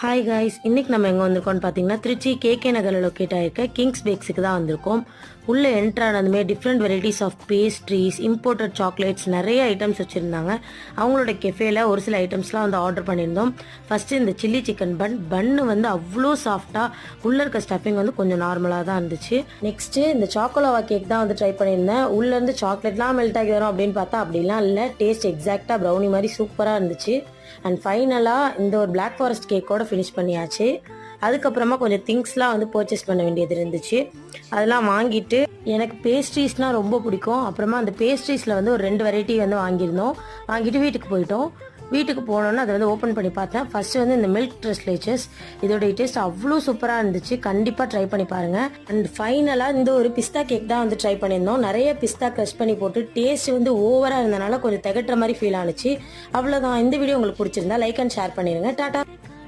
Hi guys, இன்றைக்கி நம்ம எங்கே வந்திருக்கோம்னு பார்த்தீங்கன்னா திருச்சி கேகே நகரில் லொக்கேட் ஆகிருக்க கிங்ஸ் பேக்ஸுக்கு தான் வந்திருக்கோம். உள்ளே என்ட்ரானதுமே different varieties of pastries, imported chocolates, நிறைய ஐட்டம்ஸ் வச்சுருந்தாங்க. அவங்களோட கெஃபேல ஒரு சில ஐட்டம்ஸ்லாம் வந்து ஆர்டர் பண்ணியிருந்தோம். ஃபஸ்ட்டு இந்த சில்லி சிக்கன் பன்னு வந்து அவ்வளோ சாஃப்டாக, உள்ளே இருக்க ஸ்டஃபிங் வந்து கொஞ்சம் நார்மலாக தான் இருந்துச்சு. நெக்ஸ்ட்டு இந்த சாக்கோலாவா கேக் தான் வந்து ட்ரை பண்ணியிருந்தேன். உள்ளேருந்து சாக்லேட்லாம் மெல்ட் ஆகி வரும் அப்படின்னு பார்த்தா அப்படிலாம் இல்லை. டேஸ்ட் எக்ஸாக்டாக ப்ரௌனி மாதிரி சூப்பராக இருந்துச்சு. அண்ட் ஃபைனலாக இந்த ஒரு பிளாக் ஃபாரஸ்ட் கேக்கோட ஃபினிஷ் பண்ணியாச்சு. அதுக்கப்புறமா கொஞ்சம் திங்ஸ்லாம் வந்து பர்ச்சேஸ் பண்ண வேண்டியது இருந்துச்சு. அதெல்லாம் வாங்கிட்டு எனக்கு பேஸ்ட்ரீஸ்னால் ரொம்ப பிடிக்கும். அப்புறமா அந்த பேஸ்ட்ரீஸில் வந்து ஒரு 2 வெரைட்டி வந்து வாங்கிட்டு வீட்டுக்கு போயிட்டோம். வீட்டுக்கு போனோன்னா அதை வந்து ஓப்பன் பண்ணி பார்த்தேன். ஃபர்ஸ்ட் வந்து இந்த மில்க் ட்ரெஸ்லேச்சஸ், இதோடைய டேஸ்ட் அவ்வளோ சூப்பராக இருந்துச்சு. கண்டிப்பாக ட்ரை பண்ணி பாருங்கள். அண்ட் ஃபைனலாக இந்த ஒரு பிஸ்தா கேக் தான் வந்து ட்ரை பண்ணியிருந்தோம். நிறைய பிஸ்தா க்ரஷ் பண்ணி போட்டு டேஸ்ட் வந்து ஓவராக இருந்தனால கொஞ்சம் திகட்டுற மாதிரி ஃபீல் ஆனிச்சு. அவ்வளோதான். இந்த வீடியோ உங்களுக்கு பிடிச்சிருந்தா லைக் அண்ட் ஷேர் பண்ணிடுங்க. டாடா.